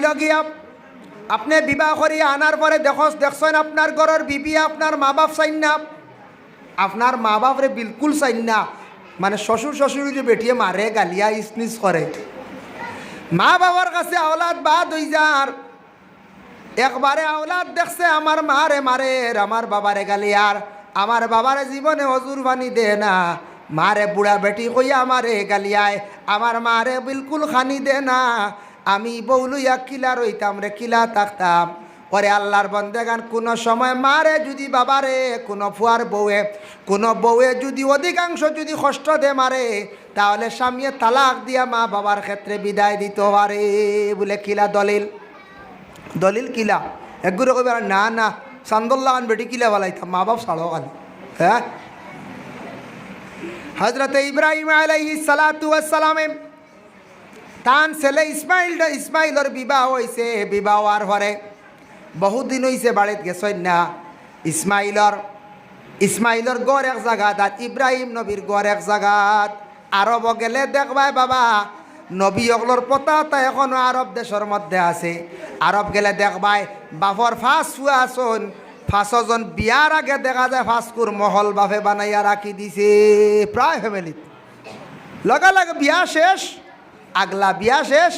হইল গিয়া আপনি বিবাহ করিয়া আনার পরে দেখছেন আপনার ঘরের বিবি আপনার মা বাপ চাইন না, আপনার মা বাপরে বিলকুল চাইন না, মানে শ্বশুর শাশুড়ি যে বেটিয়ে মারে গালিয়া ইসনিস করে। মা বাবার কাছে আওলাদ বাদ হই যার, একবারে আওলাদ দেখছে আমার মারে মারে, আমার বাবারে গালিয়ার, আমার বাবারে জীবনে হজুর পানি দে না, মারে বুড়া বেটি কইয়া আমারে গালিয়ায়, আমার মারে বিলকুল খানি দে না, আমি বউলুইয়া কিলা রইতাম রে, কিলা থাকতাম। ওরে আল্লাহর বন্দেগান, কোনো সময় মারে যদি বাবারে, কোনো ফুয়ার বউয়ে যদি অধিকাংশ যদি কষ্ট দে মারে, তাহলে স্বামী তালাক দিয়া মা বাবার ক্ষেত্রে বিদায় দিত পারে। বলে কিলা দলিল কিলা? একগুলো কবে না না সান্দুল্লাহান বেটি কিলা বলাইতাম, মা বাপ ছাড়ো খালি। হ্যাঁ, হজরত ইব্রাহিম আলাইহিস সালাতু ওয়াস সালামে তান ছেলে ইসমাইলর বিবাহ হয়েছে। বিবাহ হওয়ার পরে বহুদিন হয়েছে বাড়িত গেছেন না। ইসমাইলর গড় এক জায়গাত আর ইব্রাহিম নবীর গড় এক জায়গাত। আরব গেলে দেখবাই বাবা নবী অগলোর পতাকা এখনো আরব দেশের মধ্যে আছে। আরব গেলে দেখবাই বাপর ফাঁস ফুয়া আসন, ফাঁসজন বিয়ার আগে দেখা যায় ফাঁসকুর মহল বাপে বানাইয়া রাখি দিছে প্রায় ফ্যামিলিত। লগে বিয়া শেষ, আগলা বিয়া শেষ।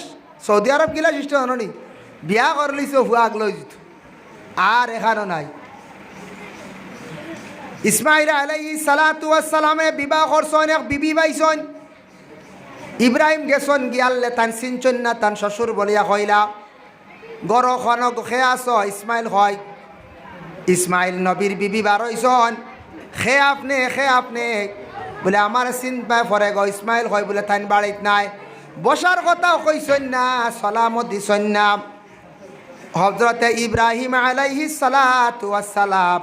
সৌদি আরব গিলা সিস্টেম জানি, বিয়া করলিছে হুয়া আগলো যেত আর এখানো নাই। ইসমাইল আলাইহিস সালাতু ওয়াস সালামে বিবাহ করছেন, এক বিবি পাইছেন। ইব্রাহিম গেছেন গিয়ালে তান চিনচন না, তান শ্বশুর বলিয়া কইলা গরখন খে আস। ইসমাইল হয়, ইসমাইল নবীর বিবি বারইছন, খে আপনি বলে আমার চিন্তা পরে গো। ইসমাইল হয় বলে তান বাড়িত নাই, বসার কথাও কইছেন না, সালামও দিছেন না। হযরতে ইব্রাহিম আলাইহিস সালাতু ওয়াস সালাম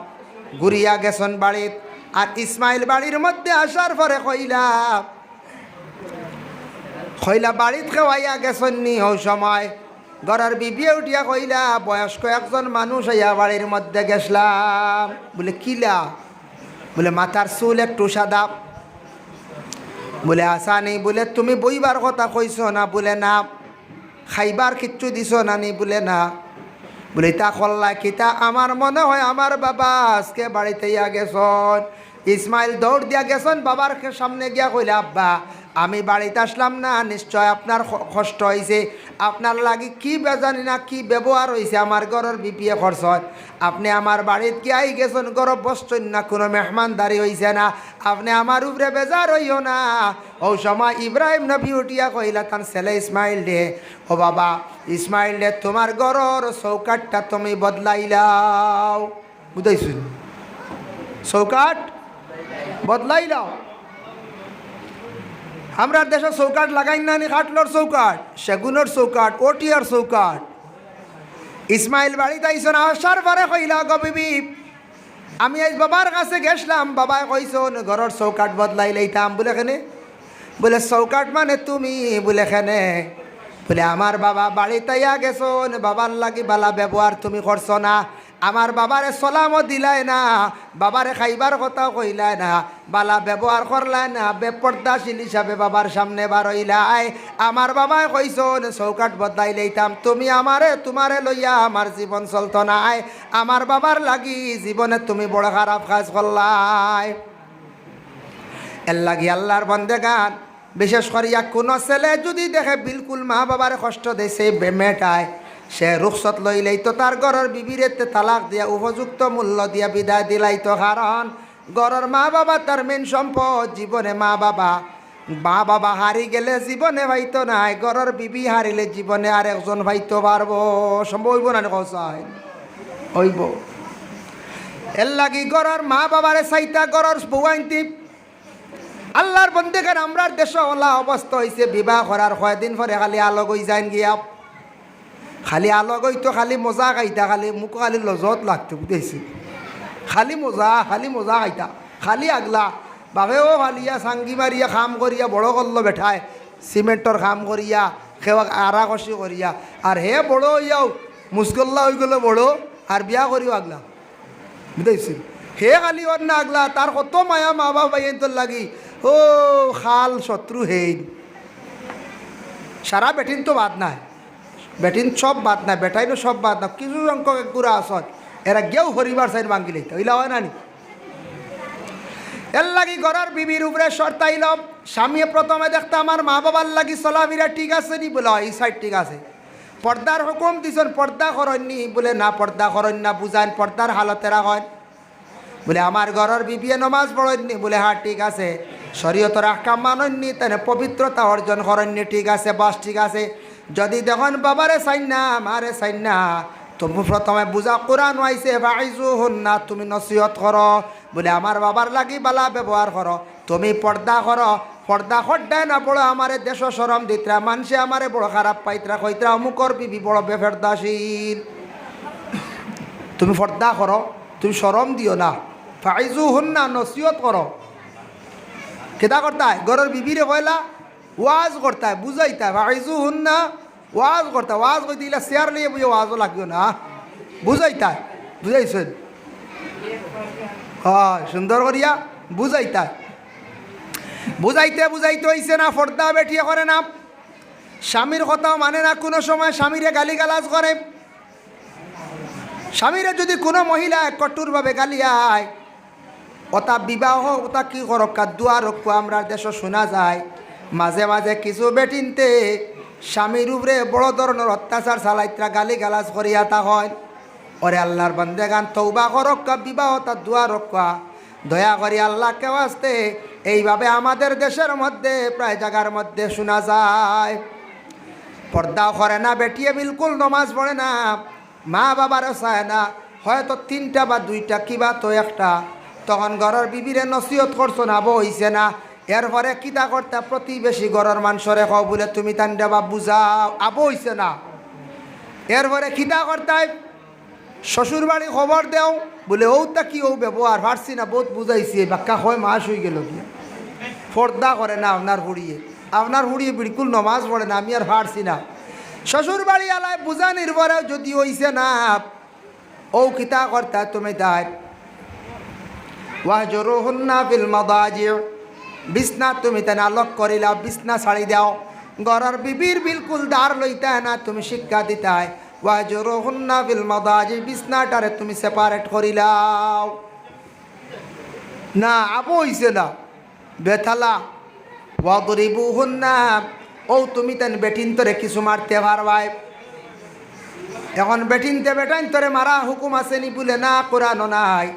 ঘুরিয়া গেছেন বাড়িত। আর ইসমাইল বাড়ির মধ্যে আসার পরে কইলা বাড়িত খাওয়াইয়া গেছেন নি। ওই সময় ঘরের বিবিয়ে উঠিয়া কইলা বয়স্ক একজন মানুষ আইয়া বাড়ির মধ্যে গেছলাম। বলে কিলা? বলে মাথার চুল একটু সাদা। বলে আসা নেই? বলে তুমি বইবার কথা কইছ না? বলে না। খাইবার কিচ্ছু দিছ না নি? বলে না। বলে তা কল্লা কিতা? আমার মনে হয় আমার বাবা আজকে বাড়িতে ইয়া গেছন। ইসমাইল দৌড় দিয়া গেছেন বাবার সামনে গিয়া কইলা আব্বা আমি বাড়িতে আসলাম না, নিশ্চয় আপনার কষ্ট হয়েছে, আপনার লাগি কি বেজানি না কি ব্যবহার হয়েছে আমার ঘরের বিপিএ খরচ। আপনি আমার বাড়িতে কি আই গেছেন, গরব বসছেন না, কোনো মেহমানদারি হয়েছে না, আপনি আমার উপরে বেজার হইও না। ও সময় ইব্রাহিম নবী উঠিয়া কইলা তার ছেলে ইসমাইল দে, ও বাবা ইসমাইল দে তোমার ঘরের চৌকাটটা তুমি বদলাইলাও। বুঝাইছুন? চৌকাট বদলাইলাও। আমরা দেশে চৌকাট লাগাই না নি? খাটলোর চৌকাট, সেগুনের চৌকাট, ওটিয়ার চৌকাট। ইসমাইল বাড়িতে আইসন, আসার পরে কইলা গো বিবি আমি আজ বাবার কাছে গেছিলাম, বাবাই কইসন ঘরের চৌকাট বদলাই লইতাম। বলে কেনে? বলে চৌকাট মানে তুমি। বলে কেনে? বলে আমার বাবা বাড়িতে ইয়া গেছন, বাবার লাগি বালা ব্যবহার তুমি করছো না, আমার বাবারে সালামও দিলাই না, বাবারে খাইবার কথাও কইলাই না, বালা ব্যবহার করলাই না, বেপর্দাশীল হিসাবে বাবার সামনে বারইলাই। আমার বাবাই কইছন চৌকাট বদলাই লইতাম, তুমি তোমারে লইয়া আমার জীবন চলত নাই, আমার বাবার লাগি জীবনে তুমি বড় খারাপ কাজ করলাই। এর লাগি আল্লাহর বন্দেগান বিশেষ করিয়া কোনো ছেলে যদি দেখে বিলকুল মা বাবার কষ্ট দিয়েছে মেয়েটায়, সে রুখসত লইলেই তো তার ঘরের বিবিরেতে তালাক দিয়া উপযুক্ত মূল্য দিয়া বিদায় দিলাইতো। কারণ ঘরের মা বাবা তার মেন সম্পদ। জীবনে মা বাবা হারি গেলে জীবনে ভাইতো নাই, ঘরের বিবি হারিলে জীবনে আর একজন ভাইতো পারবো। সম্ভব হইব না? কসাই হইব। এর লাগি ঘরের মা বাবারে চাইতা ঘরের বউ আনতি। আল্লাহর বন্দেগান আমরার দেশে ওলা অবস্থা হয়েছে, বিবাহ করার কয়দিন পরে খালি আলগ হয়ে যান গিয়া, খালি আলগ হইতো, খালি মজা খাইতা, খালি মুখ খালি লজত লাগতো। বুঝেছি? খালি মজা খাইতা, খালি আগলা বাপেও ফালিয়া চাঙ্গি মারিয়া কাম করিয়া বড় করলো বেঠায়, সিমেন্টর কাম করিয়া সেবা আড়া কষি করিয়া, আর হে বড় হইয়াও মুসগল্লা হয়ে গেলো বড়, আর বিয়া করিও আগলা। বুঝেছি? হে খালি ওর না আগলা, তার কত মায়া মা বাবা তোর লাগি, ও খাল শত্রু হেই সারা বেঠিন তো বাদ নাই। বেটিন সব বাদ না, বেটাইনও সব বাদ না, কিছু সংখ্যক গুড়া আসত এরা গেও হরিবার সাইড ভাঙ্গি লইতে ওইলা হয় না নি। এর লাগি ঘরের বিবির উপরে শর্তাইল, স্বামী প্রথমে দেখতে আমার মা বাবার লাগি চলাফিরা ঠিক আছে নি, বলে এই সাইড ঠিক আছে। পর্দার হুকুম দিছেন, পর্দা করেননি, বলে না পর্দা করেন না, বুঝান পর্দার হালতে রাখেন। বলে আমার ঘরের বিবিয়ে নমাজ পড়েননি, বলে হ্যাঁ ঠিক আছে। শরীয়তের আহকাম মানেননি, তাহলে পবিত্রতা অর্জন করেননি, ঠিক আছে বাস ঠিক আছে। যদি দেখেন বাবারে চাইন না মারে চাইন না, তুমি প্রথমে বুঝা কোরআন আইছে ফাইজু হন না, তুমি নসিহত করো, বলে আমার বাবার লাগি বালা ব্যবহার করো, তুমি পর্দা করো। পর্দা হড্ডায় না বড় আমারে দেশ সরম দিতরা, মানুষে আমারে বড় খারাপ পাইতরা, কইতরা অমুকর বিবি বড় বেফেরদাসীন। তুমি পর্দা করো, তুমি সরম দিও না, ফাইজু হন না, নসিহত করো। কেদা করতায় ঘরের বিবিরে কয়লা ওয়াজ করতায়, বুঝাইতায়, ফাইজু হন না ওয়াজ করতা, ওয়াজ কইতে গেলে শেয়ার লিয়ে বুঝে ওয়াজও লাগিও না, বুঝাইতায়, বুঝাইছেন? হ্যাঁ সুন্দর করিয়া বুঝাইতায়। বুঝাইতে বুঝাইতে হইছে না, পর্দা বেঠিয়ে করে না, স্বামীর কথাও মানে না, কোনো সময় স্বামীরে গালিগালাজ করে। স্বামীরে যদি কোনো মহিলা কঠোরভাবে গালিয়ায়, ওটা বিবাহ ওটা কি করক্কা দুয়া রক্ষা আমরা দেশ শোনা যায়। মাঝে মাঝে কিছু বেটিনতে স্বামীর উপরে বড় ধরনের অত্যাচার চালাইত্রা গালি গালাজ করিয়া তা হয়। ওরে আল্লাহর বান্দেগান তৌবা করক্কা, বিবাহ তা দুয়া রক্ষা, দয়া করি আল্লাহকে ওয়াস্তে। এইভাবে আমাদের দেশের মধ্যে প্রায় জায়গার মধ্যে শোনা যায়। পর্দাও করে না, বেটিয়ে বিলকুল নমাজ পড়ে না, মা বাবারও চায় না, হয়তো 3টা বা 2টা কিবা তো একটা। তখন ঘরের বিবিরে নসিহত করছো না, আবো হইছে না। এরপরে কিতা করতে প্রতিবেশী ঘরের মানুষরে কও, বলে তুমি তান দেবা বুঝাও, আবো হইছে না। এরপরে কিতা করতে শ্বশুর বাড়ি খবর দেও, বলে ওটা কি ও ব্যবহার পারছি না, বহুত বুঝাইছি, বাক্কা হয় মাস হয়ে গেল গিয়ে। পর্দা করে না আপনার হুড়িয়ে বিলকুল নমাজ পড়ে না, আমি আর পারছি না। শ্বশুর বাড়ি আলায় বুঝা নির্ভরে যদি হইছে না, ও কিতা করতে তুমি তাই ওয়াহজুরুহুন্না ফিল মাদাজি, বিছনা তুমি তাই আলোক করিলা, বিছনা ছাড়ি দাও। ঘরের বিবির বিলকুল দাঁড় লইতে না, তুমি শিক্ষা দিতাই। ওয়াহজুরুহুন্না ফিল মাদাজি, বিছনাটারে তুমি সেপারেট করিলাও না, আবো হইছে না বেথালা। ওয়াদরিবুহুন্না, ও তুমি তেন বেটিন তোরে কিছু মারতে পারবাই। এখন বেটিনতে বেটাইন তোরে মারা হুকুম আসেনি, বলে না কোরআনও নাই।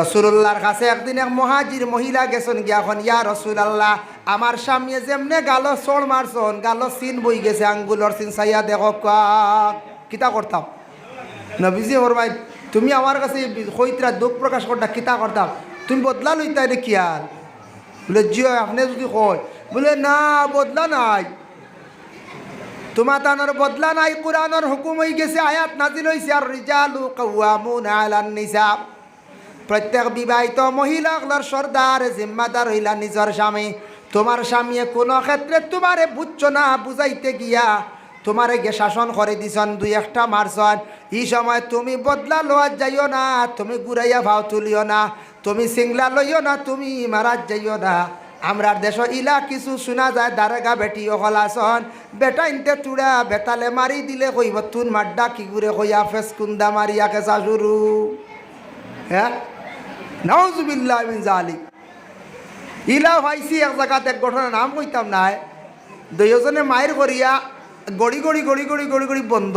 রসুল্লাহর কাছে একদিন এক মহাজির মহিলা গেছেন গিয়া, এখন ইয়া রসুল আল্লাহ, আমার স্বামী যেমনে গালো চড় মারছন, গালো চিন বই গেছে, আঙ্গুলর চিন চাইয়া দেখো কিতা করতাম। নবীজি ওর ভাই তুমি আমার কাছে কইতরা দুঃখ প্রকাশ করতা, কিতা করতাম, তুমি বদলা লইতাই রে কিয়াল? বলে জিও আপনি যদি কয়, বলে না বদলা নাই, তোমার তানোর বদলা নাই, কোরআনের হুকুম হয়ে গেছে, আয়াত নাজিল হইছে, আর রিজালু কাওয়ামুনা আলান নিসা, প্রত্যেক বিবাহিত মহিলাগুলোর সর্দার জিম্মাদার হইলা নিজের স্বামী। তোমার স্বামী কোনো ক্ষেত্রে তোমারে বুঝছো না, বুঝাইতে গিয়া তোমারে গে শাসন করে দিছন, 2-1টা মারছন, এই সময় তুমি বদলা লওয়া যাইও না, তুমি ঘুরাইয়া ভাও তুলিও না, তুমি সিংলা লইও না, তুমি মারাত যাইও না। আমরা দেশ ইলা কিছু শোনা যায়, দারেগা বেটি হলাসন, বেটা ইনতে চূড়া বেতালে মারি দিলে কইব তুন মাড্ডা কি ঘুরে কইয়া ফেসকুন্দা মারিয়াকে শাশুরু। হ্যাঁ নাউজুবিল্লাহ মিন জালিক। ইলা ভাইছি এক জায়গাতে এক ঘটনা নাম কইতাম নাই, 2জনে মায়ের করিয়া গড়ি গড়ি গড়ি গড়ি গড়ি গড়ি বন্ধ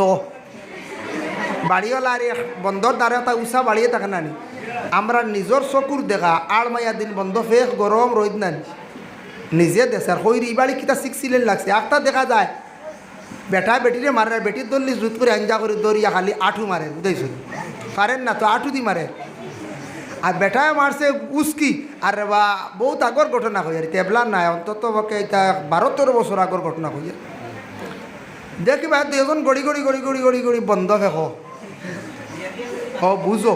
বাড়িওয়ালা, আরে বন্ধর দ্বারা তা উষা বাড়িয়ে থাকে নানি, আমরা নিজের চকুর দেখা আর মাইয়া দিন বন্ধ ফেক গরম রোদ নানি নিজে দেশের হইরি বাড়ি কিতা শিখছিলেন লাগছে। একটা দেখা যায় বেটা বেটিরে মারে, বেটির দল্লি জুত করে আঞ্জা করে দরিয়া খালি আঠু মারে, বুঝাইছো পারেন না তো আঠু দি মারে। আর বেটায় মারছে উস্কি, আর বা বহুত আগর ঘটনা হয়ে আর তেবলা নাই, অন্তত পক্ষে এটা 12-13 বছর আগর ঘটনা হয়ে। দেখিবা 2জন গড়ি গড়ি গড়ি গড়ি গড়ি গড়ি বন্ধ ফেক বুঝো।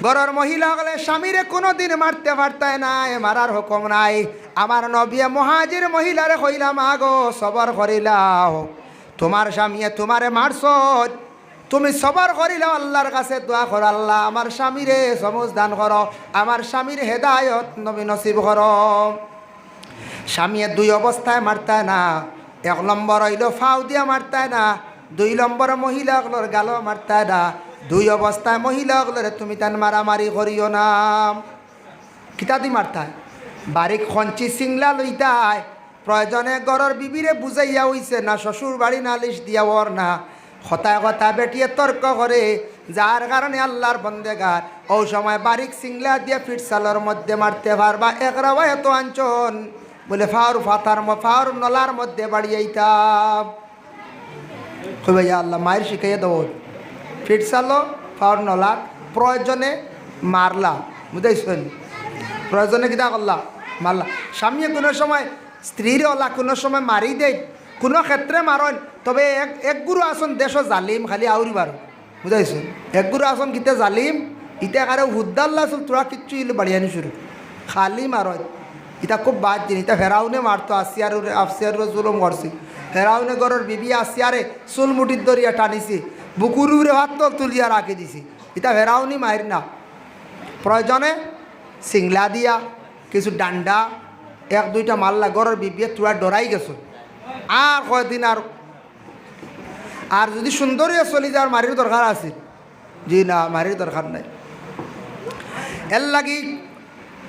ঘরের মহিলাগুলো স্বামীরে কোনোদিন মারতে পারতায় না, মারার হুকুম নাই। আমার নবী মহাজির মহিলারে কইলাম আগো সবর করিলাও, তোমার স্বামী তোমারে মারছ, তুমি সবর করিলাও, আল্লাহর কাছে দোয়া করো, আল্লাহ আমার স্বামীরে সমজ দান করো, আমার স্বামীর হেদায়ত নবী নসিব করো। স্বামী 2 অবস্থায় মারতায় না, এক নম্বর হইল ফাউ দিয়া মারতায় না, 2 নম্বরে মহিলাগুলোর গালো মারতায় না, 2 অবস্থায় মহিলাগুলোর তুমি তান মারামারি করিও না। কিতা দি মারতায়? বাড়িক খঞ্চি সিংলা লইতায়, প্রয়োজনে গরর বিবিরে বুঝাইয়া হইছে না, শ্বশুর বাড়ি নালিশ দিয়া ওর না, কথায় কথা বেটিয়ে তর্ক করে, যার কারণে আল্লাহর বন্দেগার ও সময় বারিক সিংলা দিয়ে ফিটসালের মধ্যে মারতে পারবা। এক রাবায় তো আঞ্চন বলে ফাউর নলার মধ্যে বাড়িয়েইতাম। কই ভাইয়া আল্লাহ মায়ের শিখাইয়া দেব, ফিটসালো ফাউর নলার প্রয়োজনে মারলা, বুঝাইছেন? প্রয়োজনে কিতা করলা? মারলা। স্বামী কোনো সময় স্ত্রীর ওলা কোনো সময় মারি দেয়, কোনো ক্ষেত্রে মারন, তবে এক গুরু আসন দেশ জালিম খালি আউরি বারো, বুঝাইছেন? এক গুরু আসন কিতে জালিম, ইটা কারো হুদ্দাল্লা আসল তোরা কিচ্ছু ইলে বাড়িয়ানি শুরু খালি মারয়। ইটা খুব বাদ দিন, ইটা ফেরাউনে মারতো, আসিয়ার জুলুম করছি। ফেরাউনে গরর বিবি আসিয়ারে চুল মুটির দরিয়া টানিছি, বুকুর উপরে হাত তুলিয়া রাখি দিছি। ইটা ফেরাউনি মায়ের না, প্রয়োজনে সিংলা দিয়া কিছু ডান্ডা 1-2টা মারলা, গরর বিবিয়ে তোরা ডরাই গেছো। আর কয়দিন আর যদি সুন্দরী চলি যাওয়ার মারির দরকার আছে? জি না, মারির দরকার নাই। এর লাগি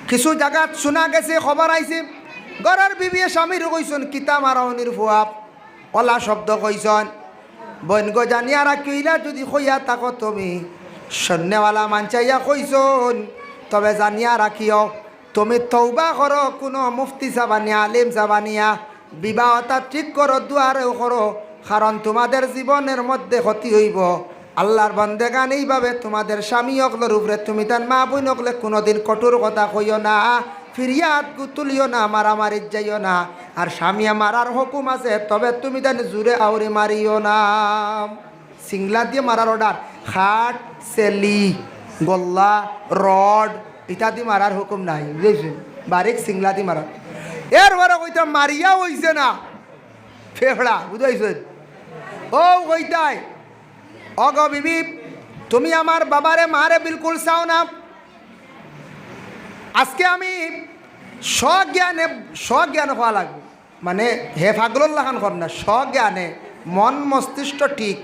কিছু জায়গাত শোনা গেছে, খবর আইছে, গরর বিবিয়ে স্বামীর কইসন কিতা মারাউনির ফুয়াপ ওলা শব্দ কইসন, বৈনগ জানিয়া রাখিলা যদি কইয়া তাকো তুমি সন্ন্যওয়ালা মানচাইয়া কইসন, তবে জানিয়া রাখিও তুমি তৌবা করো, কোনো মুফতি সাবানিয়া আলিম সাবানিয়া বিবাহটা ঠিক করো, দুয়ারেও করো, কারণ তোমাদের জীবনের মধ্যে ক্ষতি হইব। আল্লাহর বন্দেগান এইভাবে তোমাদের স্বামী অকলের উপরে তুমি তার মা বোন অকলে কোনোদিন কঠোর কথা কইও না, ফিরিয়াদ তুলিও না, মারামারির যাইও না। আর স্বামী মারার হুকুম আছে, তবে তুমি তার জুড়ে আউরি মারিও না। সিংলা দিয়ে মারার অর্ডার, খাট সেলি গল্লা রড ইত্যাদি মারার হুকুম নাই, বুঝেছেন? বারিক সিংলা দিয়ে মারা। এরপরে কইতাম মারিয়া হইছে না ফেফড়া, বুঝাইছেন? ও কইতাই অগ বিবি তুমি আমার বাবারে মারে বিলকুল চাও না, আজকে আমি স্বজ্ঞানে হওয়া লাগবে, মানে হে ফাগলুল্লাহ খান কর না, স্বজ্ঞানে মন মস্তিষ্ক ঠিক,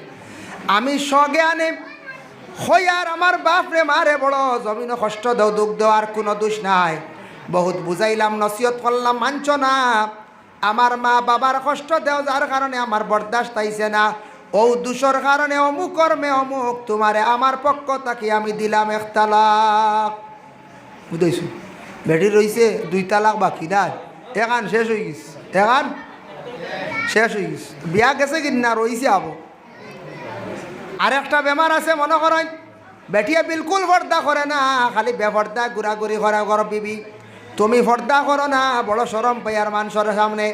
আমি স্বজ্ঞানে হই আর আমার বাপরে মারে বড় জমিন কষ্ট দেও, দুঃখ দেওয়ার কোনো দোষ নাই। বহুত বুঝাইলাম, নসিহত করলাম, মানছ না। আমার মা বাবার কষ্ট দেও, যার কারণে আমার বরদাস্ত আইছে না, ও দোষর কারণে অমুক কর্মে অমুক তোমারে আমার পক্ষ থাকি আমি দিলাম 1 তালাক। বুঝাইছো? বেটি রয়েছে 2 তালাক বাকি নাই, এখান শেষ হয়ে গেছে, এখান শেষ হয়ে গেছে, বিয়া গেছে কিনা রয়েছে আবো। আর একটা বেমার আছে মনে করেন, বেটিয়া বিলকুল পর্দা করে না, খালি বেপর্দা ঘুরাঘুরি করে ঘর বিবি। তুমি পর্দা করো না, বড় শরম পাই আর মানুষের সামনে,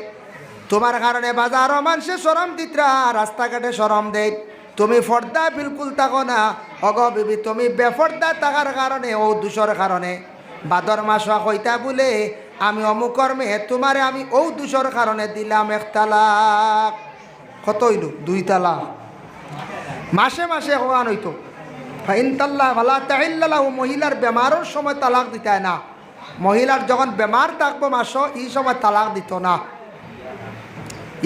তোমার কারণে বাজারও মানুষে শরম দিতরা, রাস্তাঘাটে শরম দেয়। তুমি পর্দা বিলকুল থাকো না অগ বিবি, তুমি বেপর্দা থাকার কারণে ও দোষর কারণে ভাদর মাস কইতা বলে আমি অমুক কর্মে তোমারে আমি ও দোষর কারণে দিলাম 1 তালাক। কত হইল? 2 তালাক। মাসে মাসে হওয়ান হইতো। ফাইন তাল্লাহ ভালা তাহিল্লাহ, মহিলার বেমারের সময় তালাক দিতে হয় না, মহিলার যখন বেমার থাকবো মাস এই সময় তালাক দিত না,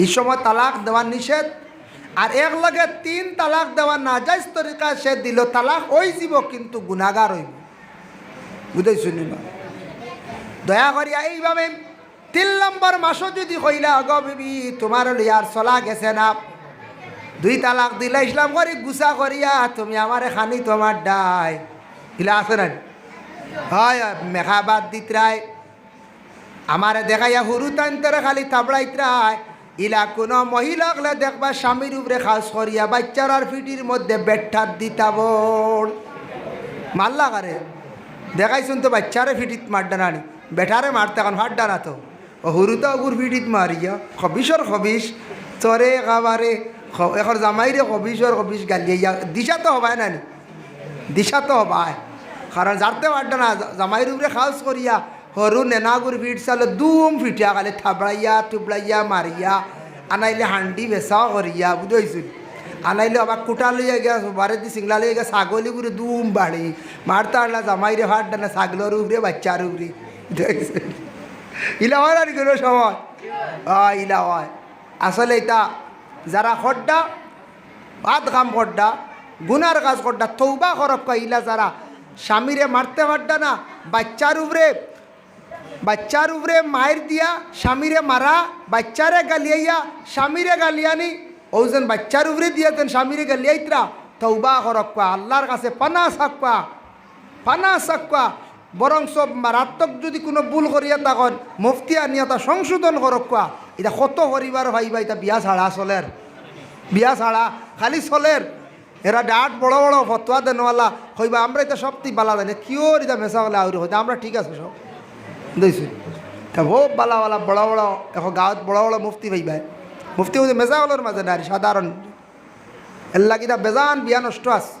এই সময় তালাক দেওয়ার নিষেধ। আর এক লগে 3 তালাক দেওয়া না যাইজ তরিকা সে দিল, তালাক ওই যাব কিন্তু গুনাহগার হইব, বুঝাইছুন না? দয়া করিয়া এইভাবে 3 নম্বর মাসও যদি কইলা অগ বিবি তোমার লিয়ার চলা গেছে না, 2 তালাক দিলা ইসলাম করি গুছা করিয়া তুমি আমার খানি তোমার ডাই ইলা আছে না? হয় মেঘা বাদ দিতরায় আমারে দেখাইয়া হুরু তান্তরে খালি থাবড়াইতরায়। ইলা কোনো মহিলাগুলো দেখবা স্বামীর উপরে খাস করিয়া বাচ্চার আর ফিটির মধ্যে বেঠাত দিতাব মারলা কারে দেখাইছুন তো, বাচ্চারে ফিটিত মারডা নানি, বেঠারে মারতে এখন হাড্ডা না তো, ও হুরু তো ওগুর ফিটিত মারিয়া খবিসর খবিস চরে খাবারে এখন জামাইরে খবিস গালিয়া দিশা তো হবায় নানি, দিশা তো হবায়, কারণ যারতে পারটা না জামাইর উপরে খাস করিয়া হরু নেনাগুর ফিট চালে দুম ফিটিয়া খালি থাবড়াইয়া টুবড়াইয়া মারিয়া, আনাইলে হান্ডি বেচাও করিয়া, বুঝেছিল? আনাইলে আবার কুটা লইয়া গিয়া বারে দি সিংলা লইয়া গিয়া ছাগলি করে দুম বাড়ি মারতে আনলা জামাইরে ফাট না, ছাগলের উপরে বাচ্চার উপরে, ইলা হয় না কোনো সময়? ইলা হয়। আসলে এটা যারা খড্ডা বাদ কাম খড্ডা গুনার কাজ খড্ডা তৌবা করক ইলা যারা স্বামীরে মারতে পারডা না বাচ্চার উপরে মায়ের দিয়া স্বামীরে মারা বাচ্চারে গালিয়াইয়া স্বামীরে গালিয়ানি ওজন বাচ্চার উপরে দিয়েছেন স্বামীরে গালিয়াইতরা তৌবা করক আল্লাহর কাছে পানা সাক্কা বরং সব মারাত্মক যদি কোনো ভুল করিয়া তখন মুফতি আনিয়া তা সংশোধন করক এটা কত পরিবার ভাইবা এটা বিয়া ছাড়া খালি চলের এরা ডাট বড় বড় ফতোয়া দেনওয়ালা হইবা আমরা এটা সবটি বালা জানি কিওর এটা মেশা হলে আউরি হইতে আমরা ঠিক আছে সব দেখছি তা খুব বালাওয়ালা বড় বড় এখন গাঁৱত বড় বড় মুফতি ভাইবাই মুফতি হইতে মেজা হলের মাঝে নারী সাধারণ এর লাগি তা বেজান বিয়া নষ্ট আছে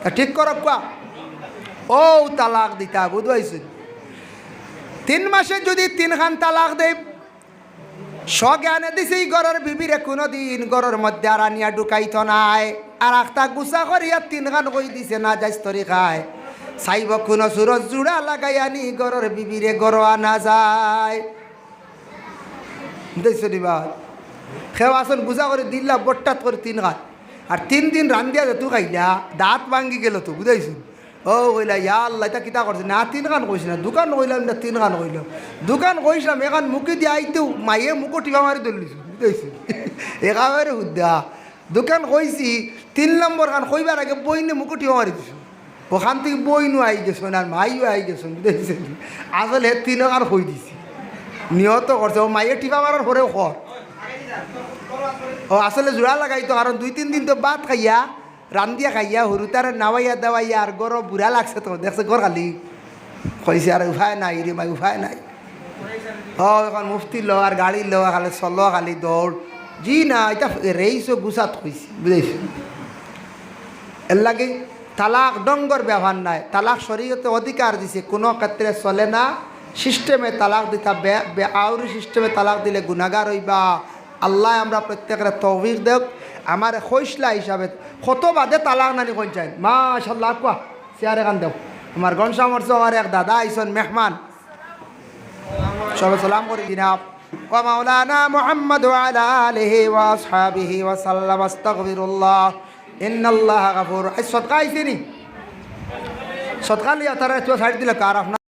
তা ঠিক করক ও তালাক দিতা বুঝবাইছেন 3 মাসে যদি 3 খান তালাক দেই স্বজ্ঞানে দিছি ঘরের বিবিরে কোনোদিন ঘরের মধ্যে আর আনিয়া ঢুকাইত নাই আর আখতা গুছা করিয়া 3 খান কই দিছে না যাইস তরি খায় চাইব কোনো সুরজ জোড়া লাগাই আনি ঘরের বিবিরে ঘর আনা যায় দেখছো নিবা খেও আসন গুছা করে দিল্লা বট্টাত করে 3 খান আর 3 দিন রান্ধিয়া যেতু খাইলা দাঁত ভাঙ্গি গেল তো বুঝাইছো ও কইলা ইয়া আল্লাহ এটা কিতা করছে না 3 খান কইছি না দোকান কইলাম না 3 খান কইলাম দোকান কইছিলাম এখন মুখে দিয়ে আইতেও মাইয়ে মুখো টিপা মারি ধরলিছো বুঝাইছো একেবারে হুদ্দা দোকান কইছি 3 নম্বর খান কইবার আগে বইনে মুখো টিপা মারি দিছো ওখান থেকে বইনও আই গেছো আর মাইও আই গেছো বুঝাইছেন আসলে 3 খান কই দিছি নিহত করছে ও মাইয়ে টিপা মারার পরেও কর ও আসলে জোড়া লাগাইতো কারণ 2-3 দিন তো ভাত খাইয়া রান্ধিয়া খাইয়া হরুতারে নাওয়াইয়া দেওয়াইয়া আর গরো বুড়া লাগছে তো দেখছে গর খালি কইছে আর উপায় নাই রে মাই উপায় নাই ও এখন মুফতি লো আর গাড়ি লো খালি চলো খালি দৌড় জি না এটা রেইসো গুছাত কইছি বুঝাইছি এর লাগে তালাক ডঙ্গর ব্যবহার নাই তালাক শরীয়তে অধিকার দিছে কোনো ক্ষেত্রে চলে না সিস্টেমে তালাক দিতা আউরি সিস্টেমে তালাক দিলে গুনাহগার হইবা আল্লাহ আমরা প্রত্যেকের তৌফিক দেব আমার খৈসলা হিসাবে কত বাদে তালাক নানি কোন চাই মাশাআল্লাহ কোয়া চেয়ারে কান দেব আমার গনসামর্চ আমার এক দাদা আইসন মেহমান সবাই সালাম করি দিনাব ওয়া মাওলানা মুহাম্মদ ওয়া আলা আলিহি ওয়া আসহাবিহি ওয়া সাল্লাম আস্তাগফিরুল্লাহ ইন্নাল্লাহা গাফুর সদকা আইছিনি সদকা লিয়া তারা তো ছাড় দিলে কার আপনার